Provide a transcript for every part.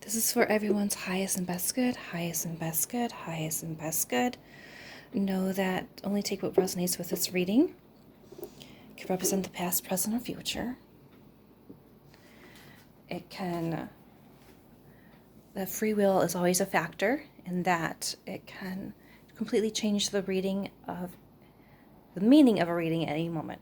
This is for everyone's highest and best good, highest and best good, highest and best good. Know that only take what resonates with this reading. It can represent the past, present, or future. The free will is always a factor in that it can completely change the meaning of a reading at any moment.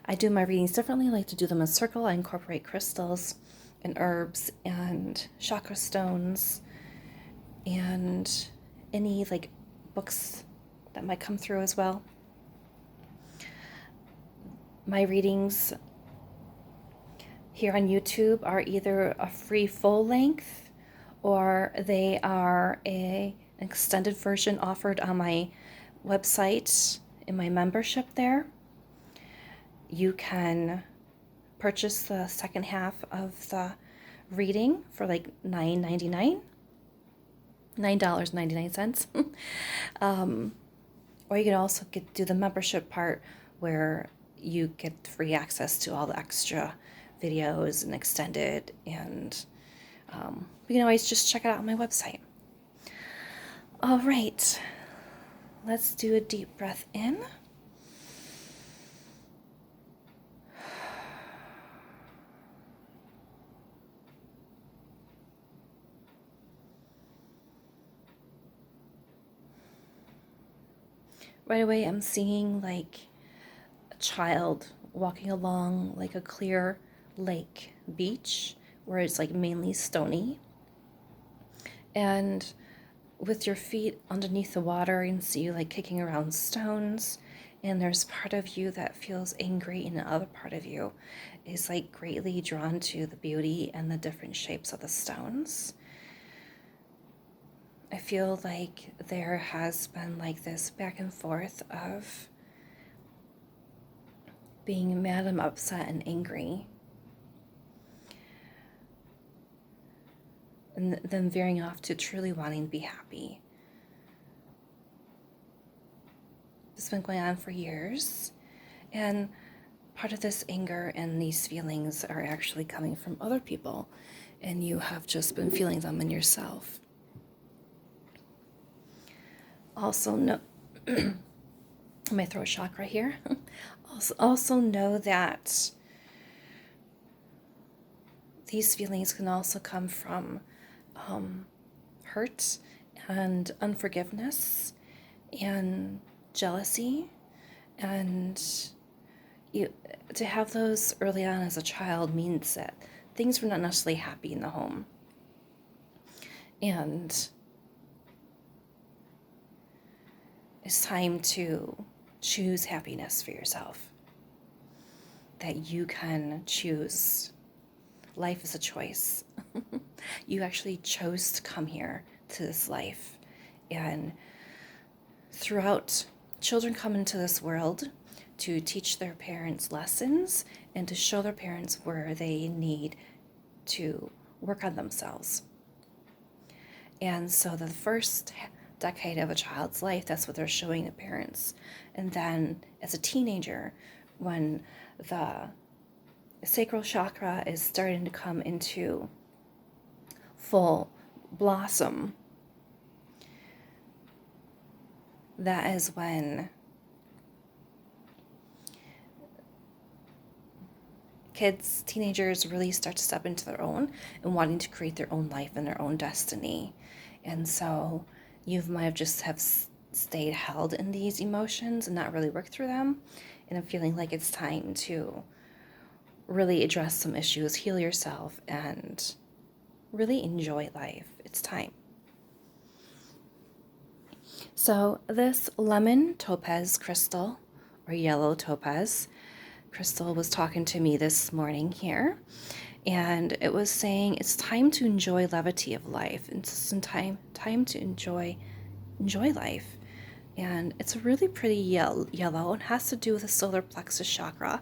I do my readings differently. I like to do them in a circle. I incorporate crystals and herbs and chakra stones and any books that might come through as well. My readings here on YouTube are either a free full length or they are an extended version offered on my website in my membership there. You can purchase the second half of the reading for like $9.99. Or you can also do the membership part where you get free access to all the extra videos and extended, and you can always just check it out on my website. All right, let's do a deep breath in. Right away, I'm seeing like a child walking along like a clear lake beach where it's like mainly stony. And with your feet underneath the water, you can see you like kicking around stones. And there's part of you that feels angry, and the other part of you is like greatly drawn to the beauty and the different shapes of the stones. I feel like there has been like this back and forth of being mad and upset and angry, and then veering off to truly wanting to be happy. It's been going on for years, and part of this anger and these feelings are actually coming from other people, and you have just been feeling them in yourself. Also know my throat chakra here. Also know that these feelings can also come from hurt and unforgiveness and jealousy, and to have those early on as a child means that things were not necessarily happy in the home, and it's time to choose happiness for yourself, that you can choose. Life is a choice. You actually chose to come here to this life, and throughout, children come into this world to teach their parents lessons and to show their parents where they need to work on themselves. And so the first decade of a child's life, that's what they're showing the parents. And then as a teenager, when the sacral chakra is starting to come into full blossom, that is when kids, teenagers really start to step into their own and wanting to create their own life and their own destiny. And so you might have just stayed held in these emotions and not really worked through them. And I'm feeling like it's time to really address some issues, heal yourself, and really enjoy life. It's time. So this lemon topaz crystal, or yellow topaz crystal, was talking to me this morning here, and it was saying it's time to enjoy levity of life. It's time to enjoy life. And it's really pretty yellow. It has to do with the solar plexus chakra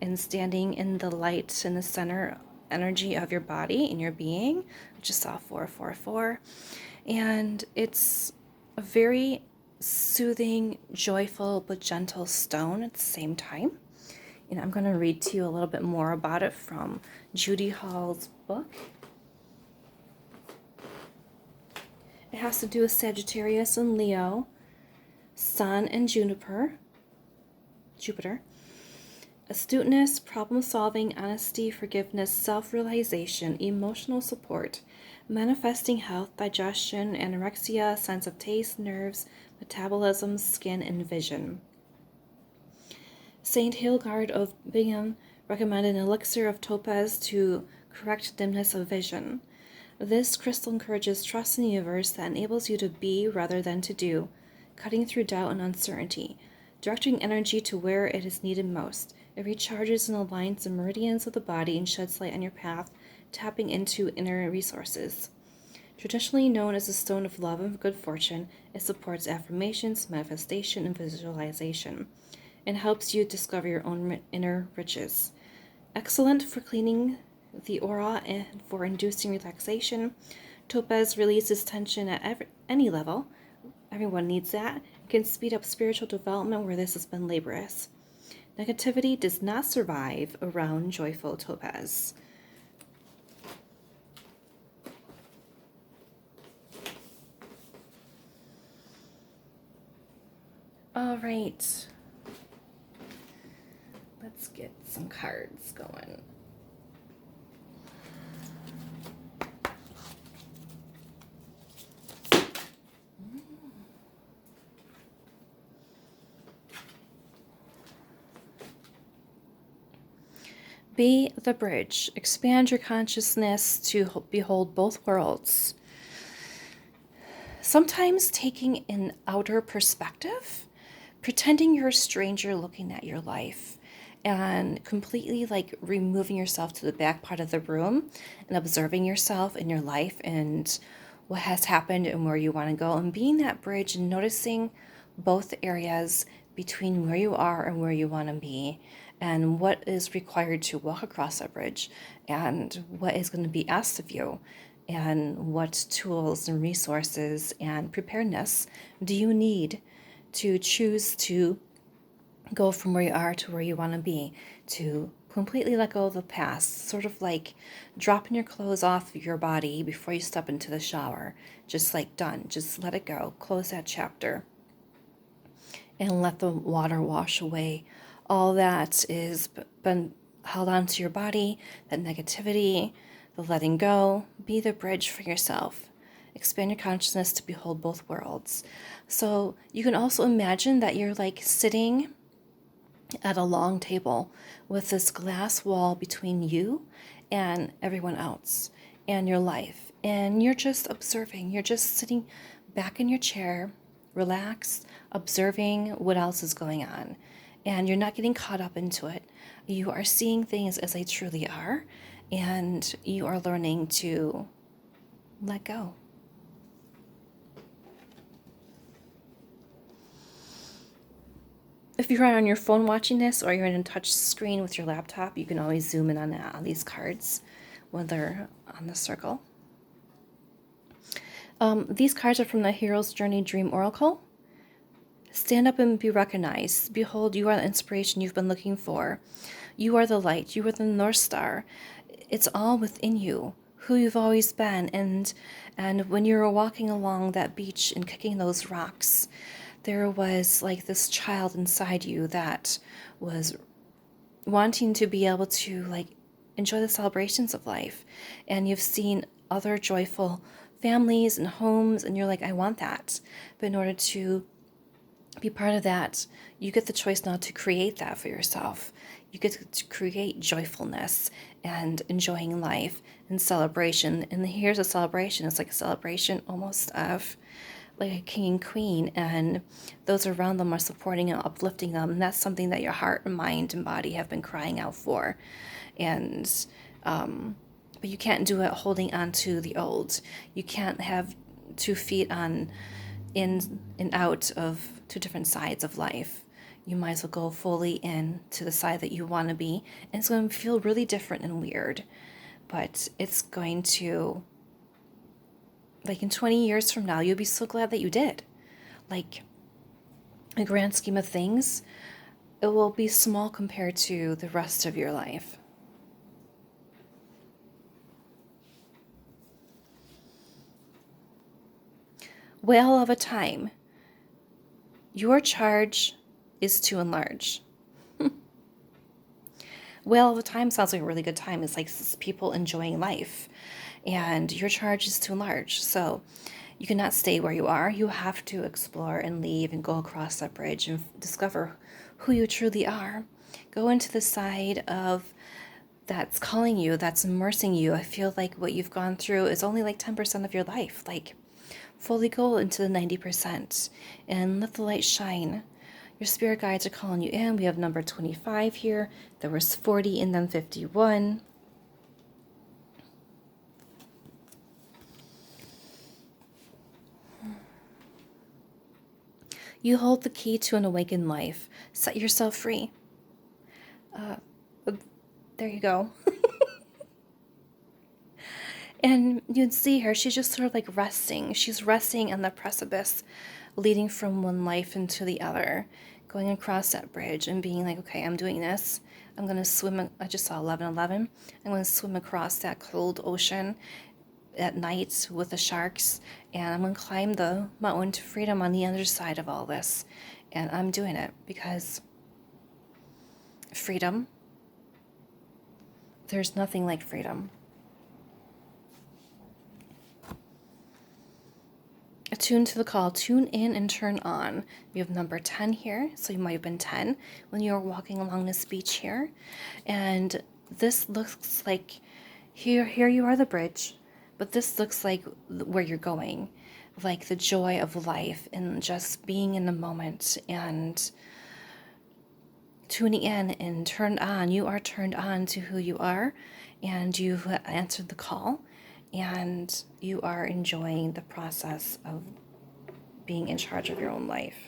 and standing in the light in the center energy of your body and your being, which is all 444. And it's a very soothing, joyful, but gentle stone at the same time. And I'm going to read to you a little bit more about it from Judy Hall's book. It has to do with Sagittarius and Leo, Sun and Jupiter. Astuteness, problem solving, honesty, forgiveness, self-realization, emotional support, manifesting health, digestion, anorexia, sense of taste, nerves, metabolism, skin, and vision. Saint Hildegard of Bingen recommended an elixir of topaz to correct dimness of vision. This crystal encourages trust in the universe that enables you to be rather than to do, cutting through doubt and uncertainty, directing energy to where it is needed most. It recharges and aligns the meridians of the body and sheds light on your path, tapping into inner resources. Traditionally known as the stone of love and good fortune, it supports affirmations, manifestation, and visualization, and helps you discover your own inner riches. Excellent for cleaning the aura and for inducing relaxation. Topaz releases tension at any level. Everyone needs that. It can speed up spiritual development where this has been laborious. Negativity does not survive around joyful topaz. All right. Let's get some cards going. Be the bridge. Expand your consciousness to behold both worlds. Sometimes taking an outer perspective, pretending you're a stranger looking at your life, and completely like removing yourself to the back part of the room and observing yourself and your life and what has happened and where you want to go, and being that bridge and noticing both areas between where you are and where you want to be, and what is required to walk across that bridge, and what is going to be asked of you, and what tools and resources and preparedness do you need to choose to go from where you are to where you want to be, to completely let go of the past, sort of like dropping your clothes off your body before you step into the shower. Just like done, just let it go, close that chapter, and let the water wash away all that is been held onto your body, that negativity, the letting go. Be the bridge for yourself. Expand your consciousness to behold both worlds. So you can also imagine that you're like sitting at a long table with this glass wall between you and everyone else and your life. And you're just observing. You're just sitting back in your chair, relaxed, observing what else is going on. And you're not getting caught up into it. You are seeing things as they truly are, and you are learning to let go. If you're on your phone watching this, or you're in a touch screen with your laptop, you can always zoom in on these cards when they're on the circle. These cards are from the Hero's Journey Dream Oracle. Stand up and be recognized. Behold, you are the inspiration you've been looking for. You are the light. You are the North Star. It's all within you, who you've always been. And when you were walking along that beach and kicking those rocks, there was like this child inside you that was wanting to be able to like enjoy the celebrations of life. And you've seen other joyful families and homes, and you're like, I want that. But in order to be part of that, you get the choice now to create that for yourself. You get to create joyfulness and enjoying life and celebration. And here's a celebration. It's like a celebration almost of like a king and queen, and those around them are supporting and uplifting them. And that's something that your heart and mind and body have been crying out for. And but you can't do it holding on to the old. You can't have 2 feet on in and out of 2 different sides of life. You might as well go fully in to the side that you want to be, and it's going to feel really different and weird, but it's going to, like in 20 years from now, you'll be so glad that you did. Like, in the grand scheme of things, it will be small compared to the rest of your life. whale of a time. Your charge is to enlarge. Whale of a time sounds like a really good time. It's like people enjoying life. And your charge is to enlarge. So you cannot stay where you are. You have to explore and leave and go across that bridge and discover who you truly are. Go into the side of that's calling you, that's immersing you. I feel like what you've gone through is only like 10% of your life. Like, fully go into the 90% and let the light shine. Your spirit guides are calling you in. We have number 25 here. There was 40 and then 51. You hold the key to an awakened life. Set yourself free. There you go. And you'd see her, she's just sort of like resting. She's resting on the precipice, leading from one life into the other, going across that bridge and being like, okay, I'm doing this. I'm going to swim. I just saw 11:11. I'm going to swim across that cold ocean at night with the sharks, and I'm going to climb the mountain to freedom on the other side of all this. And I'm doing it because freedom, there's nothing like freedom. Attune to the call, tune in and turn on. We have number 10 here, so you might have been 10 when you were walking along this beach here. And this looks like, here you are the bridge, but this looks like where you're going, like the joy of life and just being in the moment and tuning in and turned on. You are turned on to who you are, and you've answered the call, and you are enjoying the process of being in charge of your own life.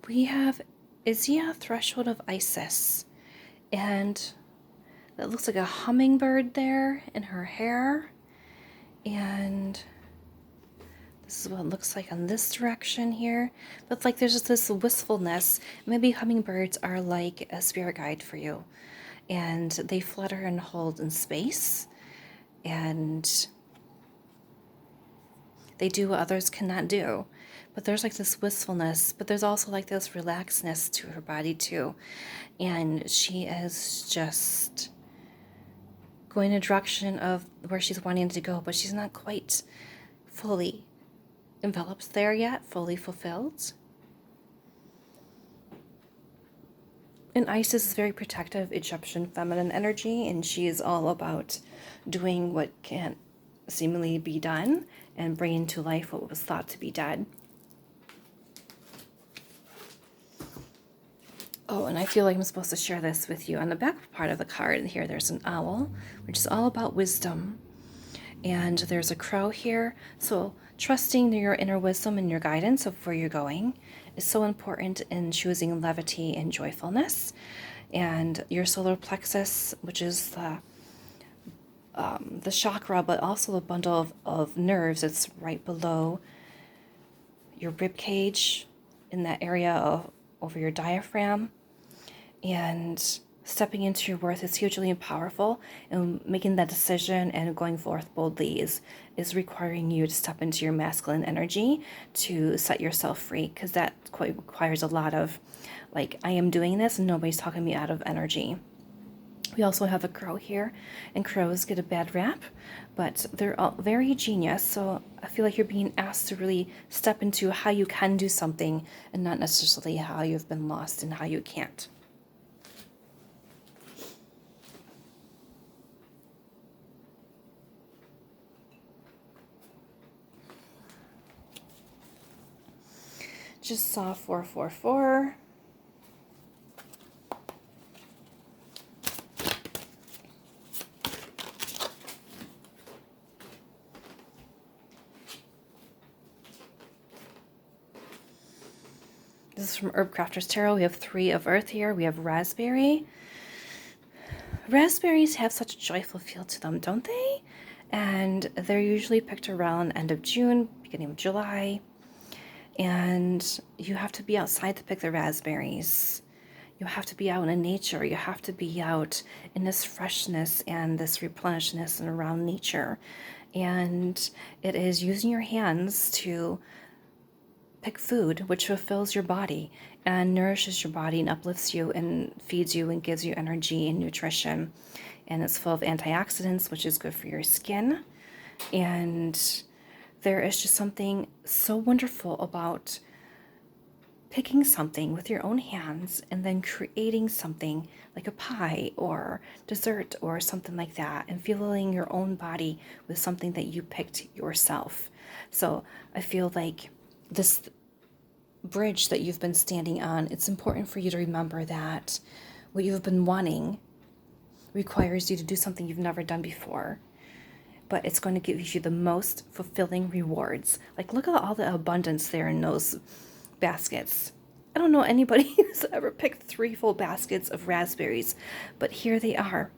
We have Izia, Threshold of Isis, and that looks like a hummingbird there in her hair, and this is what it looks like on this direction here. But like there's just this wistfulness. Maybe hummingbirds are like a spirit guide for you, and they flutter and hold in space, and they do what others cannot do. But there's like this wistfulness, but there's also like this relaxedness to her body too. And she is just going in a direction of where she's wanting to go, but she's not quite fully enveloped there yet, fully fulfilled. And Isis is very protective Egyptian feminine energy, and she is all about doing what can't seemingly be done and bringing to life what was thought to be dead. Oh, and I feel like I'm supposed to share this with you. On the back part of the card here, there's an owl, which is all about wisdom. And there's a crow here. So trusting your inner wisdom and your guidance of where you're going is so important in choosing levity and joyfulness. And your solar plexus, which is the chakra, but also the bundle of nerves, it's right below your rib cage in that area over your diaphragm. And stepping into your worth is hugely powerful, and making that decision and going forth boldly is requiring you to step into your masculine energy to set yourself free, because that quite requires a lot of like, I am doing this and nobody's talking me out of energy. We also have a crow here, and crows get a bad rap, but they're all very genius. So I feel like you're being asked to really step into how you can do something and not necessarily how you've been lost and how you can't. Just saw 444. This is from Herbcrafter's Tarot. We have 3 of Earth here. We have raspberry. Raspberries have such a joyful feel to them, don't they? And they're usually picked around end of June, beginning of July. And you have to be outside to pick the raspberries. You have to be out in nature. You have to be out in this freshness and this replenishedness and around nature. And it is using your hands to pick food, which fulfills your body and nourishes your body and uplifts you and feeds you and gives you energy and nutrition. And it's full of antioxidants, which is good for your skin. And there is just something so wonderful about picking something with your own hands and then creating something like a pie or dessert or something like that, and filling your own body with something that you picked yourself. So I feel like this bridge that you've been standing on, it's important for you to remember that what you've been wanting requires you to do something you've never done before, but it's going to give you the most fulfilling rewards. Like, look at all the abundance there in those baskets. I don't know anybody who's ever picked 3 full baskets of raspberries, but here they are.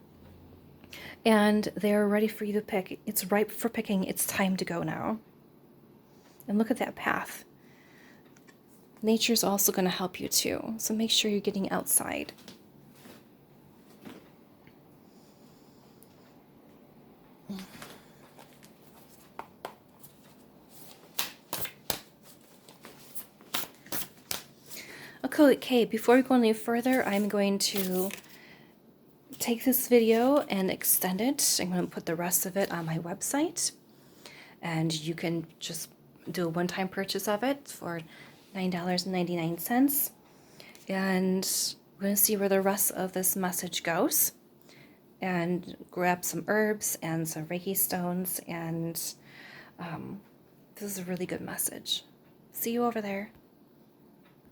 And they're ready for you to pick. It's ripe for picking. It's time to go now. And look at that path. Nature's also going to help you too. So make sure you're getting outside. Okay, before we go any further, I'm going to take this video and extend it. I'm going to put the rest of it on my website, and you can just do a one-time purchase of it for $9.99. And we're going to see where the rest of this message goes, and grab some herbs and some Reiki stones, and this is a really good message. See you over there.